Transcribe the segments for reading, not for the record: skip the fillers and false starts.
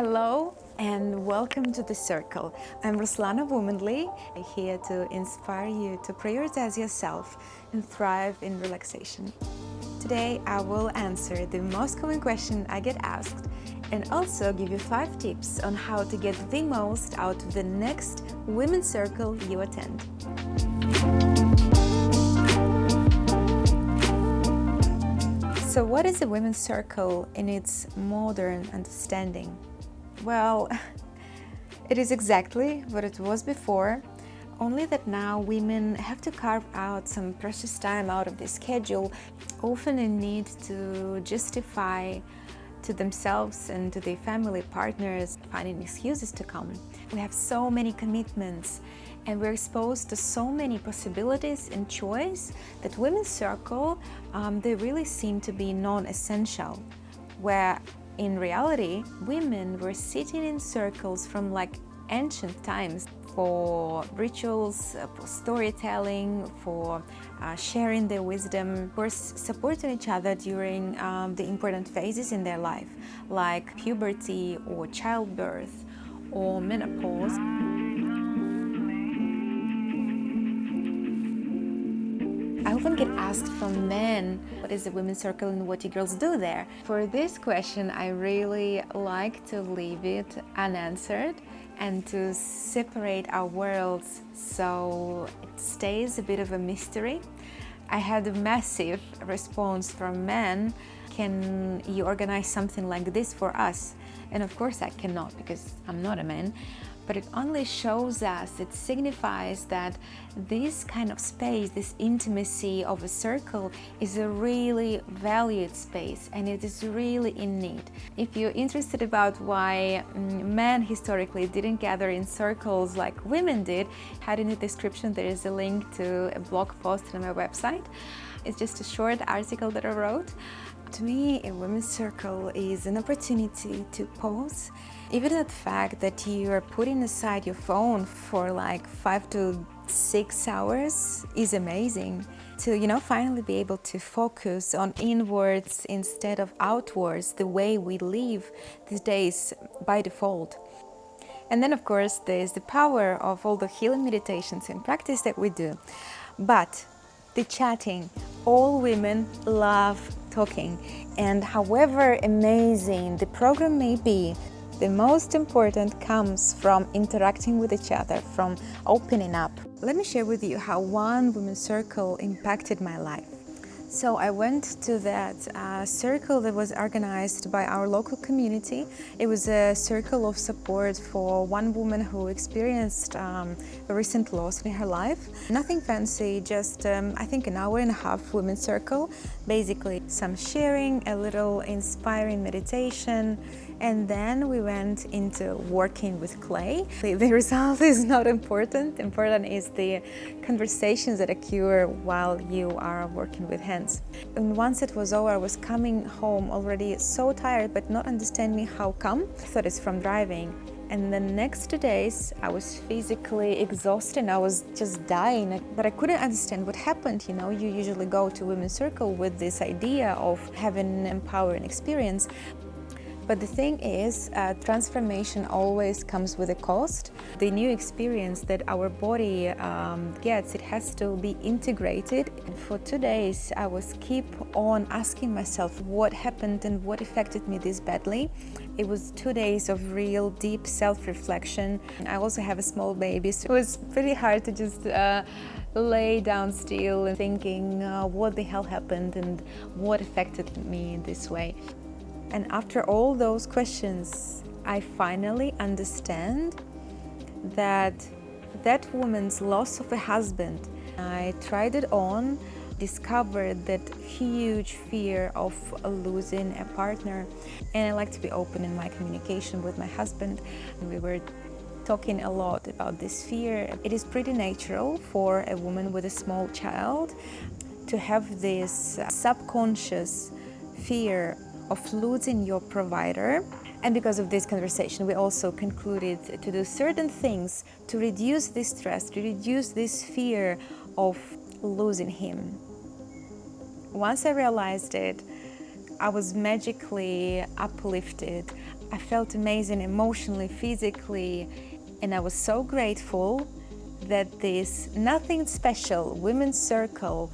Hello and welcome to The Circle. I'm Ruslana Womanly, here to inspire you to prioritize yourself and thrive in relaxation. Today I will answer the most common question I get asked and also give you 5 tips on how to get the most out of the next Women's Circle you attend. So what is a Women's Circle in its modern understanding? Well, it is exactly what it was before, only that now women have to carve out some precious time out of their schedule, often in need to justify to themselves and to their family partners, finding excuses to come. We have so many commitments and we're exposed to so many possibilities and choice that Women's Circle, they really seem to be non-essential, where in reality, women were sitting in circles from like ancient times for rituals, for storytelling, for sharing their wisdom, for supporting each other during the important phases in their life, like puberty or childbirth or menopause. I often get asked from men, what is the Women's Circle and what do girls do there? For this question, I really like to leave it unanswered and to separate our worlds so it stays a bit of a mystery. I had a massive response from men. Can you organize something like this for us? And of course I cannot, because I'm not a man. But it only shows us, it signifies that this kind of space, this intimacy of a circle is a really valued space and it is really in need. If you're interested about why men historically didn't gather in circles like women did, in the description there is a link to a blog post on my website. It's just a short article that I wrote. To me, a women's circle is an opportunity to pause. Even the fact that you are putting aside your phone for like 5 to 6 hours is amazing. To, finally be able to focus on inwards instead of outwards, the way we live these days by default. And then, of course, there's the power of all the healing meditations and practice that we do. But the chatting, all women love talking, and however amazing the program may be, the most important comes from interacting with each other, from opening up. Let me share with you how one Women's Circle impacted my life. So I went to that circle that was organized by our local community. It was a circle of support for one woman who experienced a recent loss in her life. Nothing fancy, just I think an hour and a half Women's Circle. Basically some sharing, a little inspiring meditation, and then we went into working with clay. The result is not important. Important is the conversations that occur while you are working with hands. And once it was over, I was coming home already so tired, but not understanding how come. I thought it's from driving. And the next 2 days, I was physically exhausted. I was just dying, but I couldn't understand what happened. You usually go to Women's Circle with this idea of having an empowering experience. But the thing is, transformation always comes with a cost. The new experience that our body gets, it has to be integrated. For 2 days, I was keep on asking myself what happened and what affected me this badly. It was 2 days of real deep self-reflection. I also have a small baby, so it was pretty hard to just lay down still and thinking what the hell happened and what affected me in this way. And after all those questions, I finally understand that woman's loss of a husband, I tried it on, discovered that huge fear of losing a partner. And I like to be open in my communication with my husband. We were talking a lot about this fear. It is pretty natural for a woman with a small child to have this subconscious fear of losing your provider. And because of this conversation, we also concluded to do certain things to reduce this stress, to reduce this fear of losing him. Once I realized it, I was magically uplifted. I felt amazing emotionally, physically, and I was so grateful that this nothing special women's circle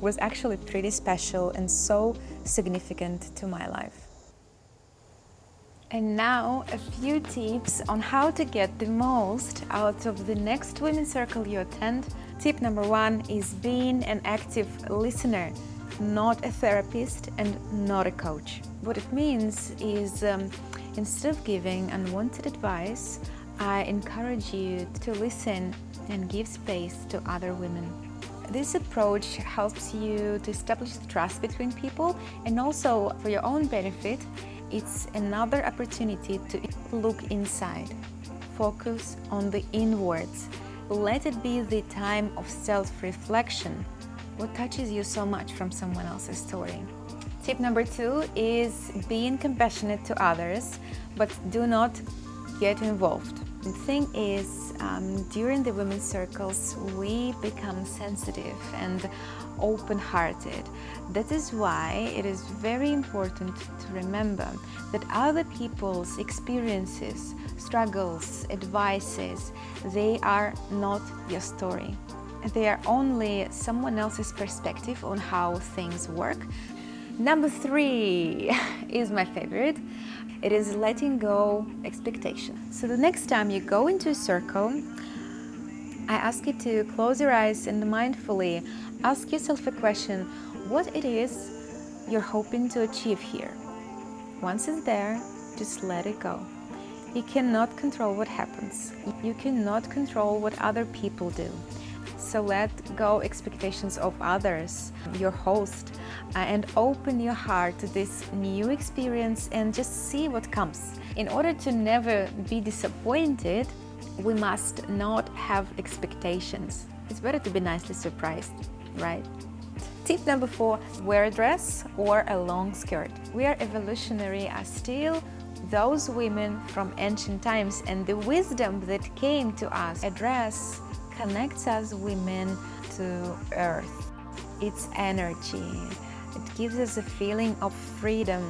was actually pretty special and so significant to my life. And now a few tips on how to get the most out of the next women's circle you attend. Tip number 1 is being an active listener, not a therapist and not a coach. What it means is instead of giving unwanted advice, I encourage you to listen and give space to other women. This approach helps you to establish trust between people, and also for your own benefit, it's another opportunity to look inside. Focus on the inwards. Let it be the time of self-reflection. What touches you so much from someone else's story? Tip number 2 is being compassionate to others, but do not get involved. The thing is, during the women's circles, we become sensitive and open-hearted. That is why it is very important to remember that other people's experiences, struggles, advices, they are not your story. They are only someone else's perspective on how things work. Number 3 is my favorite. It is letting go expectations. So the next time you go into a circle, I ask you to close your eyes and mindfully ask yourself a question: what it is you're hoping to achieve here. Once it's there, just let it go. You cannot control what happens. You cannot control what other people do. So let go expectations of others, your host, and open your heart to this new experience and just see what comes. In order to never be disappointed, we must not have expectations. It's better to be nicely surprised, right? Tip number 4, wear a dress or a long skirt. We are evolutionary as still those women from ancient times, and the wisdom that came to us. A dress connects us women to earth. It's energy. It gives us a feeling of freedom,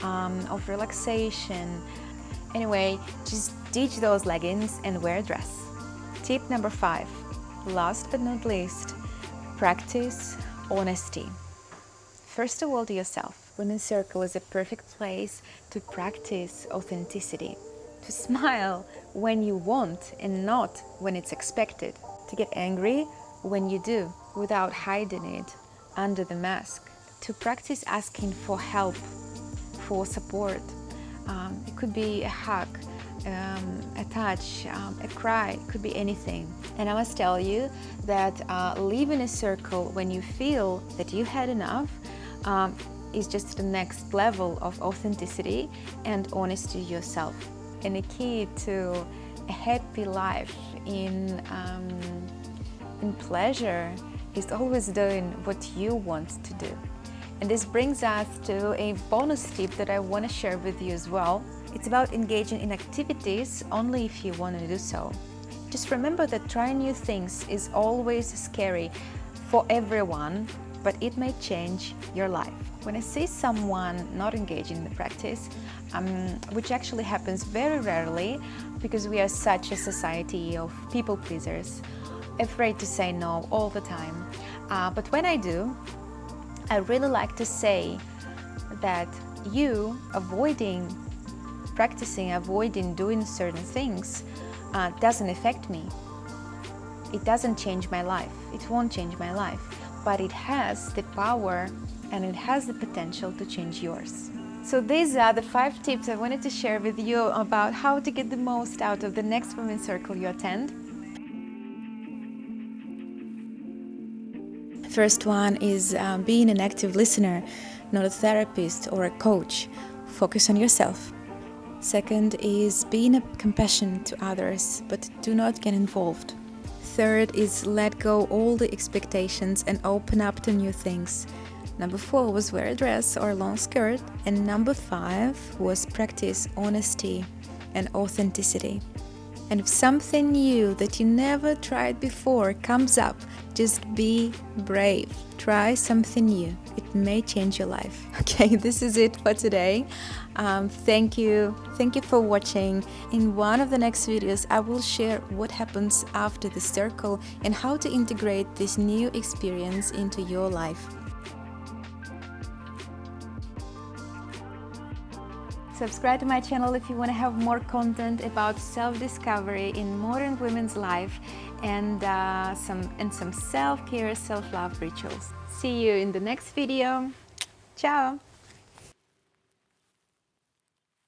of relaxation. Anyway, just ditch those leggings and wear a dress. Tip number 5, last but not least, practice honesty. First of all, to yourself. Women's Circle is a perfect place to practice authenticity, to smile when you want and not when it's expected, to get angry when you do without hiding it under the mask, to practice asking for help, for support. It could be a hug, a touch, a cry, it could be anything. And I must tell you that leaving a circle when you feel that you had enough is just the next level of authenticity and honesty to yourself. And the key to a happy life in pleasure is always doing what you want to do. And this brings us to a bonus tip that I want to share with you as well. It's about engaging in activities only if you want to do so. Just remember that trying new things is always scary for everyone, but it may change your life. When I see someone not engaging in the practice, which actually happens very rarely because we are such a society of people pleasers, afraid to say no all the time. But when I do, I really like to say that you avoiding practicing, avoiding doing certain things doesn't affect me. It doesn't change my life. It won't change my life, but it has the power and it has the potential to change yours. So these are the 5 tips I wanted to share with you about how to get the most out of the next Women's Circle you attend. First one is being an active listener, not a therapist or a coach. Focus on yourself. Second is being compassionate to others, but do not get involved. Third is let go all the expectations and open up to new things. Number 4 was wear a dress or a long skirt. And number 5 was practice honesty and authenticity. And if something new that you never tried before comes up, just be brave. Try something new. It may change your life. Okay, this is it for today. Thank you for watching. In one of the next videos, I will share what happens after the circle and how to integrate this new experience into your life. Subscribe to my channel if you want to have more content about self-discovery in modern women's life and some self-care, self-love rituals. See you in the next video. Ciao!